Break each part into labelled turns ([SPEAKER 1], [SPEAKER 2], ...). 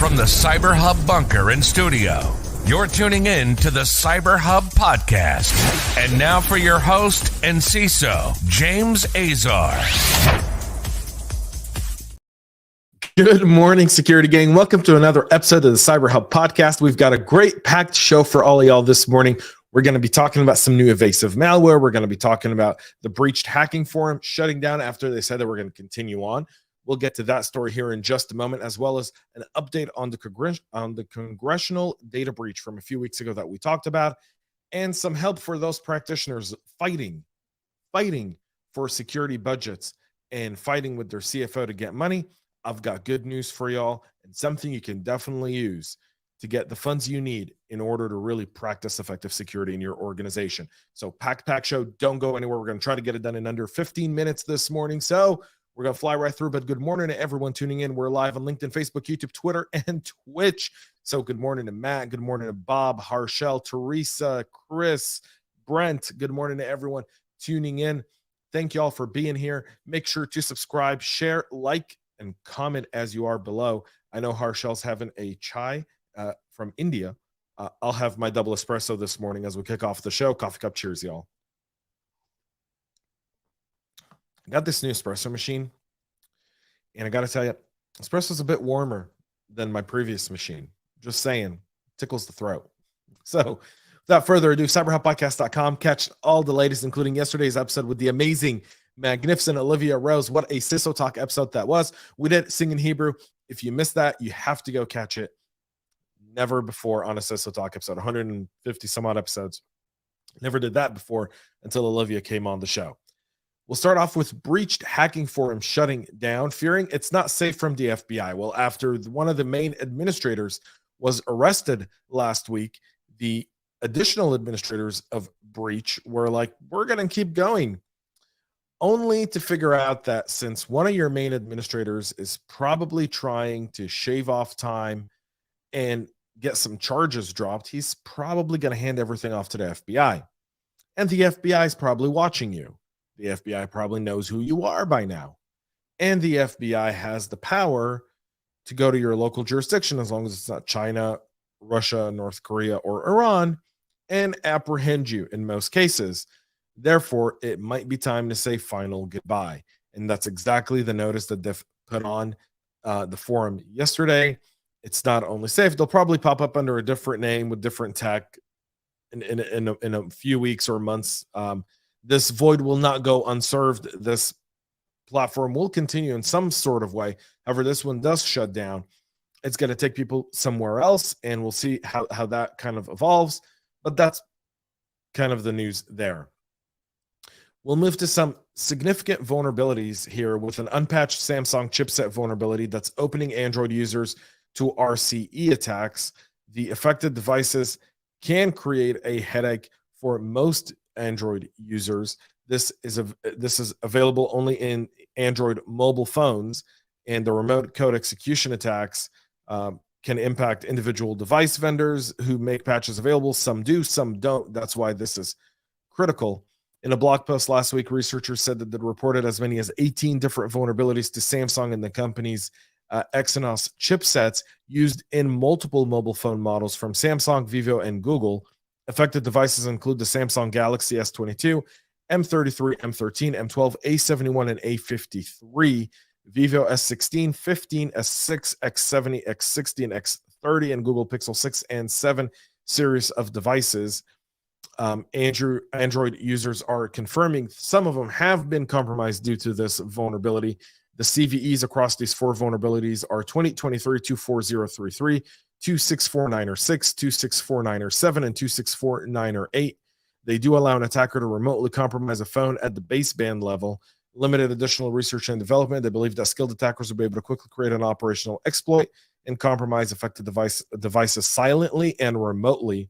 [SPEAKER 1] From the CyberHub bunker and studio, you're tuning in to the CyberHub Podcast. And now for your host and CISO, James Azar.
[SPEAKER 2] Good morning, security gang. Welcome to another episode of the CyberHub Podcast. We've got a great packed show for all of y'all this morning. We're going to be talking about some new evasive malware. We're going to be talking about the breached hacking forum shutting down after they said that we're going to continue on. We'll get to that story here in just a moment, as well as an update on the congressional data breach from a few weeks ago that we talked about, and some help for those practitioners fighting for security budgets and fighting with their CFO to get money. I've got good news for y'all and something you can definitely use to get the funds you need in order to really practice effective security in your organization. So pack show, don't go anywhere. We're going to try to get it done in under 15 minutes this morning. So we're going to fly right through, but good morning to everyone tuning in. We're live on LinkedIn, Facebook, YouTube, Twitter, and Twitch. So good morning to Matt. Good morning to Bob, Harshel, Teresa, Chris, Brent. Good morning to everyone tuning in. Thank you all for being here. Make sure to subscribe, share, like, and comment as you are below. I know Harshel's having a chai from India. I'll have my double espresso this morning as we kick off the show. Coffee cup cheers, y'all. I got this new espresso machine, and I got to tell you, espresso's a bit warmer than my previous machine. Just saying, tickles the throat. So without further ado, cyberhubpodcast.com. Catch all the latest, including yesterday's episode with the amazing, magnificent Olivia Rose. What a CISO Talk episode that was. We did sing in Hebrew. If you missed that, you have to go catch it. Never before on a CISO Talk episode, 150 some odd episodes. Never did that before until Olivia came on the show. We'll start off with breached hacking forum shutting down, fearing it's not safe from the FBI. Well, after one of the main administrators was arrested last week, the additional administrators of breach were like, we're going to keep going. Only to figure out that since one of your main administrators is probably trying to shave off time and get some charges dropped, he's probably going to hand everything off to the FBI. And the FBI is probably watching you. The FBI probably knows who you are by now. And the FBI has the power to go to your local jurisdiction, as long as it's not China, Russia, North Korea, or Iran, and apprehend you in most cases. Therefore, it might be time to say final goodbye. And that's exactly the notice that they've put on the forum yesterday. It's not only safe, they'll probably pop up under a different name with different tech in a few weeks or months. This void will not go unserved. This platform will continue in some sort of way. However, this one does shut down. It's going to take people somewhere else, and we'll see how that kind of evolves. But that's kind of the news there. We'll move to some significant vulnerabilities here with an unpatched Samsung chipset vulnerability that's opening Android users to RCE attacks. The affected devices can create a headache for most Android users. This is available only in Android mobile phones, and the remote code execution attacks can impact individual device vendors who make patches available. Some do, some don't. That's why this is critical. In a blog post last week, researchers said that they reported as many as 18 different vulnerabilities to Samsung and the company's Exynos chipsets used in multiple mobile phone models from Samsung, Vivo, and Google. Affected devices include the Samsung Galaxy S22, M33, M13, M12, A71, and A53, Vivo S16, 15, S6, X70, X60, and X30, and Google Pixel 6 and 7 series of devices. Android users are confirming some of them have been compromised due to this vulnerability. The CVEs across these four vulnerabilities are 2023-24033, 264906, 264907, and 264908. They do allow an attacker to remotely compromise a phone at the baseband level. Limited additional research and development. They believe that skilled attackers will be able to quickly create an operational exploit and compromise affected devices silently and remotely.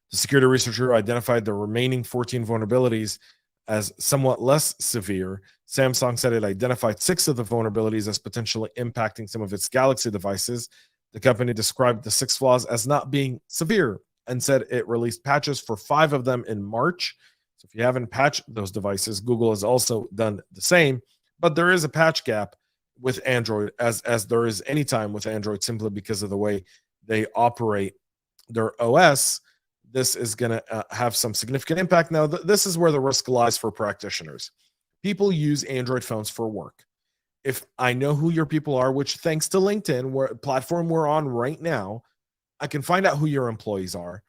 [SPEAKER 2] The security researcher identified the remaining 14 vulnerabilities as somewhat less severe. Samsung said it identified 6 of the vulnerabilities as potentially impacting some of its Galaxy devices. The company described the 6 flaws as not being severe and said it released patches for 5 of them in March. So if you haven't patched those devices, Google has also done the same, but there is a patch gap with Android as there is any time with Android, simply because of the way they operate their OS. This is going to have some significant impact. Now, this is where the risk lies for practitioners. People use Android phones for work. If I know who your people are, which thanks to LinkedIn, where platform we're on right now, I can find out who your employees are.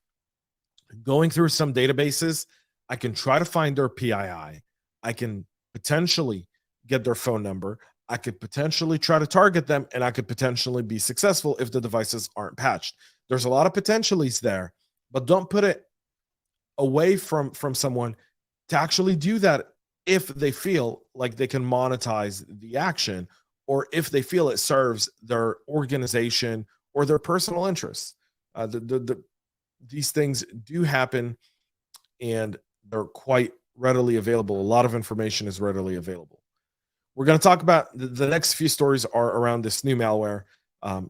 [SPEAKER 2] Going through some databases, I can try to find their PII. I can potentially get their phone number. I could potentially try to target them, and I could potentially be successful if the devices aren't patched. There's a lot of potentialities there, but don't put it away from someone to actually do that if they feel like they can monetize the action, or if they feel it serves their organization or their personal interests. These things do happen, and they're quite readily available. A lot of information is readily available. We're going to talk about the next few stories are around this new malware.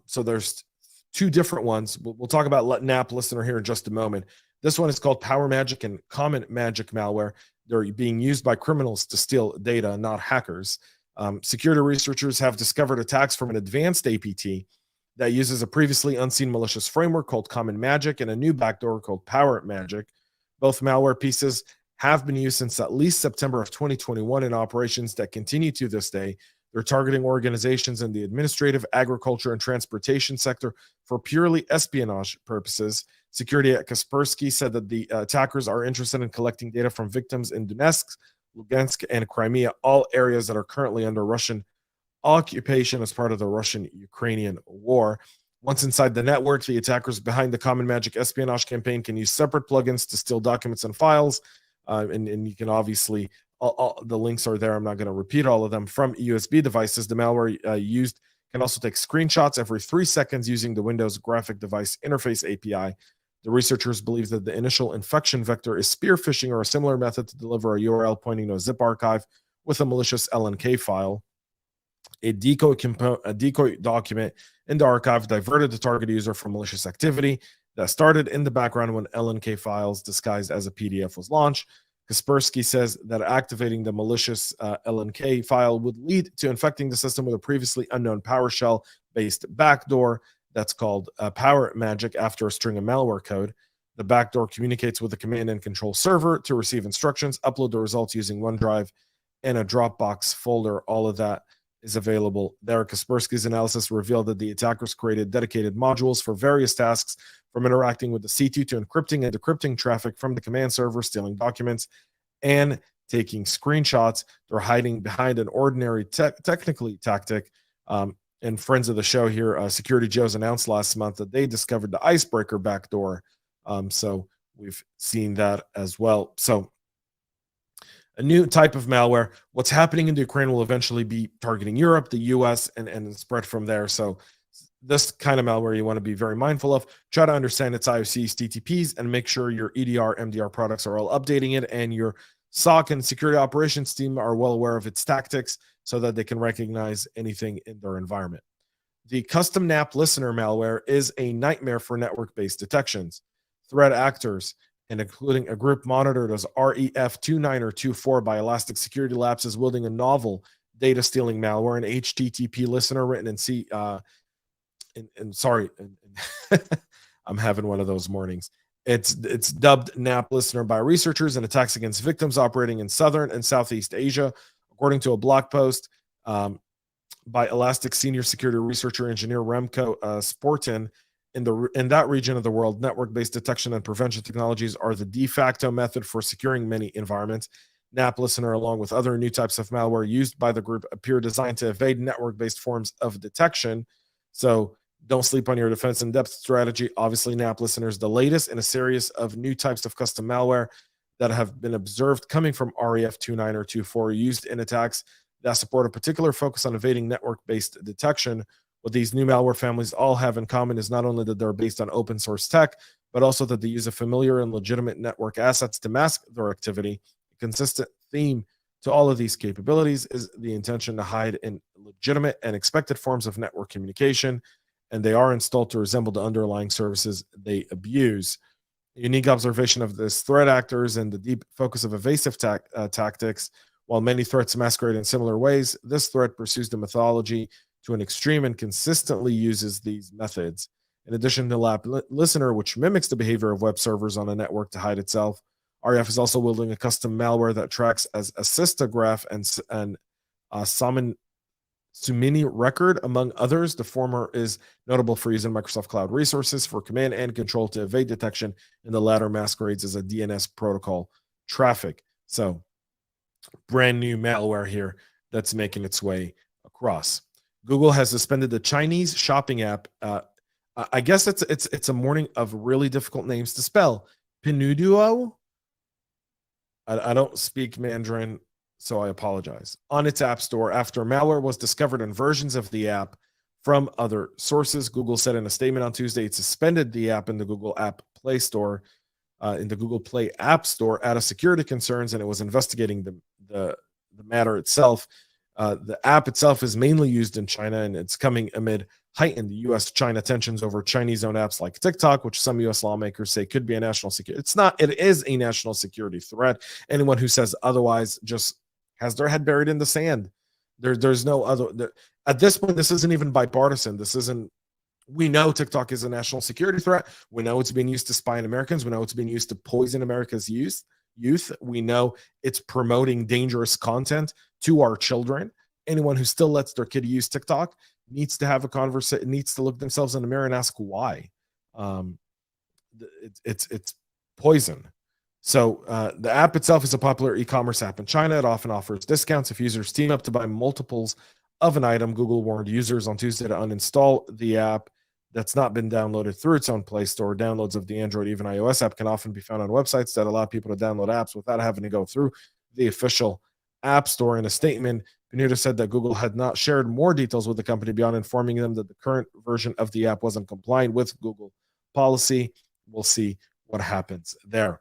[SPEAKER 2] So there's two different ones. We'll talk about Naplistener here in just a moment. This one is called PowerMagic and CommonMagic malware. They're being used by criminals to steal data, not hackers. Security researchers have discovered attacks from an advanced APT that uses a previously unseen malicious framework called CommonMagic and a new backdoor called PowerMagic. Both malware pieces have been used since at least September of 2021 in operations that continue to this day. They're targeting organizations in the administrative, agriculture, and transportation sector for purely espionage purposes. Security at Kaspersky said that the attackers are interested in collecting data from victims in Donetsk, Lugansk, and Crimea, all areas that are currently under Russian occupation as part of the Russian-Ukrainian war. Once inside the network, the attackers behind the CommonMagic espionage campaign can use separate plugins to steal documents and files. And you can obviously, the links are there. I'm not going to repeat all of them. From USB devices, the malware used can also take screenshots every 3 seconds using the Windows Graphic Device Interface API. The researchers believe that the initial infection vector is spear phishing, or a similar method to deliver a URL pointing to a zip archive with a malicious LNK file. A decoy document in the archive diverted the target user from malicious activity that started in the background when LNK files disguised as a PDF was launched. Kaspersky says that activating the malicious LNK file would lead to infecting the system with a previously unknown PowerShell-based backdoor that's called PowerMagic after a string of malware code. The backdoor communicates with the command and control server to receive instructions, upload the results using OneDrive and a Dropbox folder. All of that is available there. Kaspersky's analysis revealed that the attackers created dedicated modules for various tasks, from interacting with the C2 to encrypting and decrypting traffic from the command server, stealing documents, and taking screenshots. They're hiding behind an ordinary technically tactic. And friends of the show here, Security Joe's announced last month that they discovered the icebreaker backdoor. So we've seen that as well. So a new type of malware. What's happening in the Ukraine will eventually be targeting Europe, the US, and spread from there. So this kind of malware you want to be very mindful of. Try to understand its IOCs, TTPs, and make sure your EDR, MDR products are all updating it, and your SOC and security operations team are well aware of its tactics so that they can recognize anything in their environment. The custom Naplistener malware is a nightmare for network-based detections. Threat actors, and including a group monitored as REF29 or 24 by Elastic Security Labs, is wielding a novel data stealing malware, an HTTP listener written in C. I'm having one of those mornings. It's dubbed Naplistener by researchers and attacks against victims operating in Southern and Southeast Asia, according to a blog post by Elastic senior security researcher engineer Remco Sportin. In that region of the world, network-based detection and prevention technologies are the de facto method for securing many environments. Naplistener, along with other new types of malware used by the group, appear designed to evade network-based forms of detection. So don't sleep on your defense in-depth strategy. Obviously, Naplistener is the latest in a series of new types of custom malware that have been observed coming from REF29 or 24, used in attacks that support a particular focus on evading network-based detection. What these new malware families all have in common is not only that they're based on open source tech, but also that they use a familiar and legitimate network assets to mask their activity. A consistent theme to all of these capabilities is the intention to hide in legitimate and expected forms of network communication, and they are installed to resemble the underlying services they abuse. A unique observation of this threat actors and the deep focus of evasive tactics While many threats masquerade in similar ways, this threat pursues the methodology to an extreme and consistently uses these methods. In addition to Naplistener, which mimics the behavior of web servers on a network to hide itself, REF is also wielding a custom malware that tracks as a Sistograph and Sumini record, among others. The former is notable for using Microsoft Cloud resources for command and control to evade detection, and the latter masquerades as a DNS protocol traffic. So, brand new malware here that's making its way across. Google has suspended the Chinese shopping app. I guess it's a morning of really difficult names to spell. Pinduoduo. I don't speak Mandarin, so I apologize. On its app store, after malware was discovered in versions of the app from other sources, Google said in a statement on Tuesday it suspended the app in the Google App Play Store, in the Google Play App Store, out of security concerns, and it was investigating the matter itself. The app itself is mainly used in China, and it's coming amid heightened U.S.-China tensions over Chinese-owned apps like TikTok, which some U.S. lawmakers say could be a national security. It's not. It is a national security threat. Anyone who says otherwise just has their head buried in the sand. There's no other. At this point, this isn't even bipartisan. This isn't. We know TikTok is a national security threat. We know it's being used to spy on Americans. We know it's being used to poison America's youth. We know it's promoting dangerous content to our children. Anyone who still lets their kid use TikTok needs to have a conversation, needs to look themselves in the mirror and ask why. It's poison. So the app itself is a popular e-commerce app in China. It often offers discounts if users team up to buy multiples of an item. Google warned users on Tuesday to uninstall the app that's not been downloaded through its own Play Store. Downloads of the Android, even iOS app can often be found on websites that allow people to download apps without having to go through the official app store. In a statement, Pineda said that Google had not shared more details with the company beyond informing them that the current version of the app wasn't compliant with Google policy. We'll see what happens there.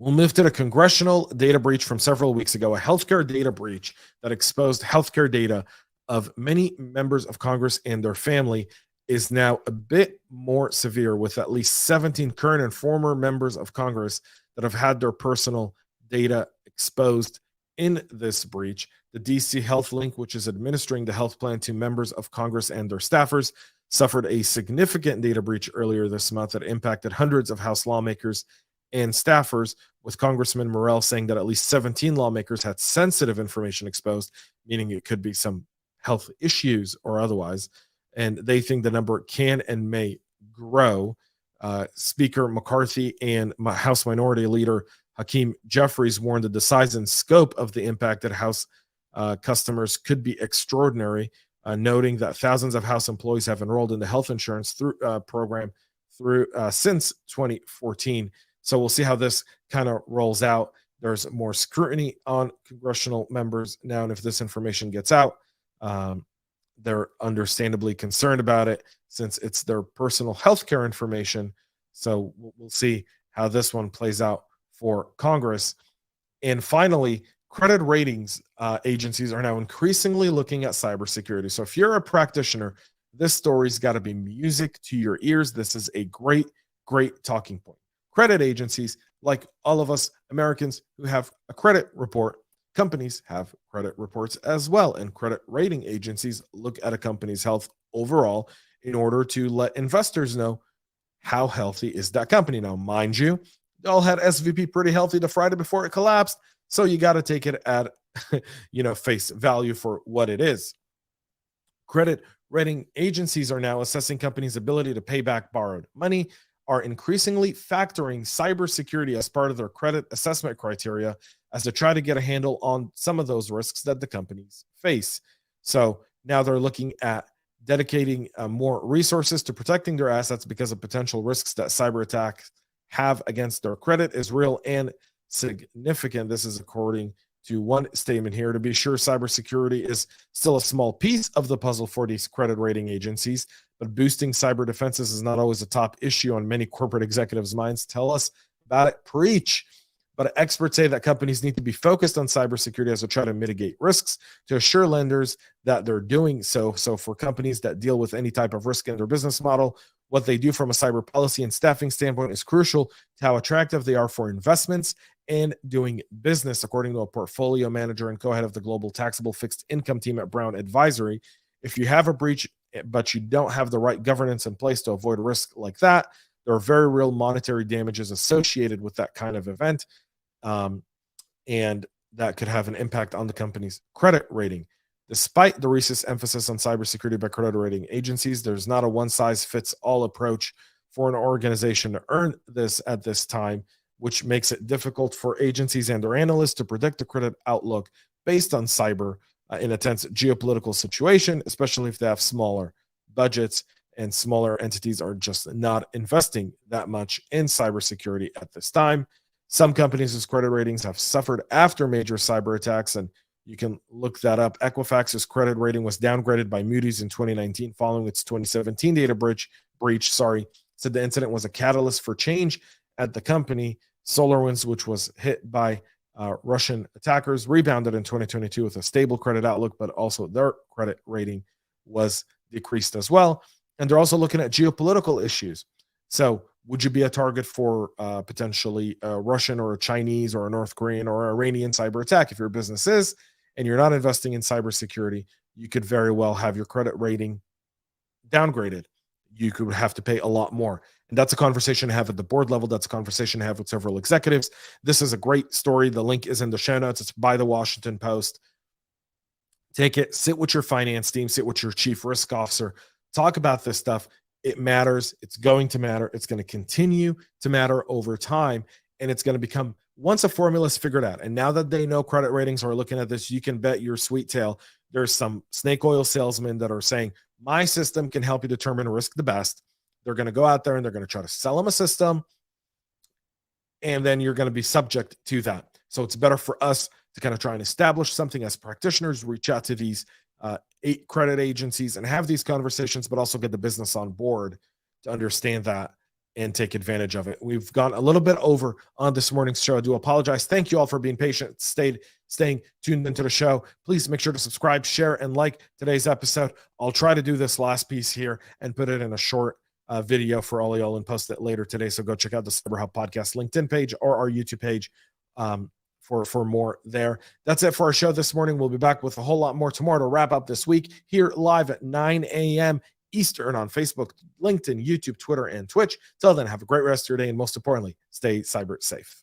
[SPEAKER 2] We'll move to the congressional data breach from several weeks ago, a healthcare data breach that exposed healthcare data of many members of Congress and their family is now a bit more severe, with at least 17 current and former members of Congress that have had their personal data exposed in this breach. The DC Health Link, which is administering the health plan to members of Congress and their staffers, suffered a significant data breach earlier this month that impacted hundreds of House lawmakers and staffers, with Congressman Morrell saying that at least 17 lawmakers had sensitive information exposed, meaning it could be some health issues or otherwise. And they think the number can and may grow. Speaker McCarthy and House Minority Leader Hakeem Jeffries warned that the size and scope of the impacted House customers could be extraordinary, noting that thousands of House employees have enrolled in the health insurance program since 2014. So we'll see how this kind of rolls out. There's more scrutiny on congressional members now, and if this information gets out, they're understandably concerned about it since it's their personal healthcare information. So we'll see how this one plays out for Congress. And finally, credit ratings agencies are now increasingly looking at cybersecurity. So if you're a practitioner, this story's got to be music to your ears. This is a great talking point. Credit agencies, like all of us Americans who have a credit report, companies have credit reports as well. And credit rating agencies look at a company's health overall in order to let investors know how healthy is that company. Now, mind you, they all had SVP pretty healthy the Friday before it collapsed. So you got to take it at face value for what it is. Credit rating agencies are now assessing companies' ability to pay back borrowed money, are increasingly factoring cybersecurity as part of their credit assessment criteria as they try to get a handle on some of those risks that the companies face. So now they're looking at dedicating more resources to protecting their assets because of potential risks that cyber attacks have against their credit is real and significant. This is according to one statement here. To be sure, cybersecurity is still a small piece of the puzzle for these credit rating agencies, but boosting cyber defenses is not always a top issue on many corporate executives' minds. Tell us about it. Preach. But experts say that companies need to be focused on cybersecurity as they try to mitigate risks to assure lenders that they're doing so. So for companies that deal with any type of risk in their business model, what they do from a cyber policy and staffing standpoint is crucial to how attractive they are for investments and doing business, according to a portfolio manager and co-head of the global taxable fixed income team at Brown Advisory. If you have a breach, but you don't have the right governance in place to avoid risk like that, there are very real monetary damages associated with that kind of event. And that could have an impact on the company's credit rating. Despite the recent emphasis on cybersecurity by credit rating agencies, there's not a one-size-fits-all approach for an organization to earn this at this time, which makes it difficult for agencies and their analysts to predict the credit outlook based on cyber in a tense geopolitical situation, especially if they have smaller budgets and smaller entities are just not investing that much in cybersecurity at this time. Some companies whose credit ratings have suffered after major cyber attacks, and you can look that up. Equifax's credit rating was downgraded by Moody's in 2019 following its 2017 data breach. Said the incident was a catalyst for change at the company. SolarWinds, which was hit by Russian attackers, rebounded in 2022 with a stable credit outlook, but also their credit rating was decreased as well. And they're also looking at geopolitical issues. So would you be a target for potentially a Russian or a Chinese or a North Korean or Iranian cyber attack? If your business is and you're not investing in cybersecurity, you could very well have your credit rating downgraded. You could have to pay a lot more. And that's a conversation to have at the board level. That's a conversation to have with several executives. This is a great story. The link is in the show notes. It's by the Washington Post. Take it, sit with your finance team, sit with your chief risk officer, talk about this stuff. It matters. It's going to matter. It's going to continue to matter over time. And it's going to become, once a formula is figured out, and now that they know credit ratings are looking at this, you can bet your sweet tail there's some snake oil salesmen that are saying, my system can help you determine risk the best. They're going to go out there and they're going to try to sell them a system. And then you're going to be subject to that. So it's better for us to kind of try and establish something as practitioners, reach out to these 8 credit agencies and have these conversations, but also get the business on board to understand that and take advantage of it. We've gone a little bit over on this morning's show. I do apologize. Thank you all for being patient, staying tuned into the show. Please make sure to subscribe, share, and like today's episode. I'll try to do this last piece here and put it in a short video for all y'all and post it later today. So go check out the CyberHub Podcast LinkedIn page or our YouTube page for more there. That's it for our show this morning. We'll be back with a whole lot more tomorrow to wrap up this week here live at 9 a.m. Eastern on Facebook, LinkedIn, YouTube, Twitter, and Twitch. Till then, have a great rest of your day, and most importantly, stay cyber safe.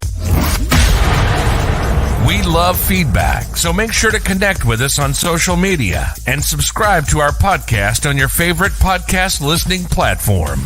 [SPEAKER 1] We love feedback, so make sure to connect with us on social media and subscribe to our podcast on your favorite podcast listening platform.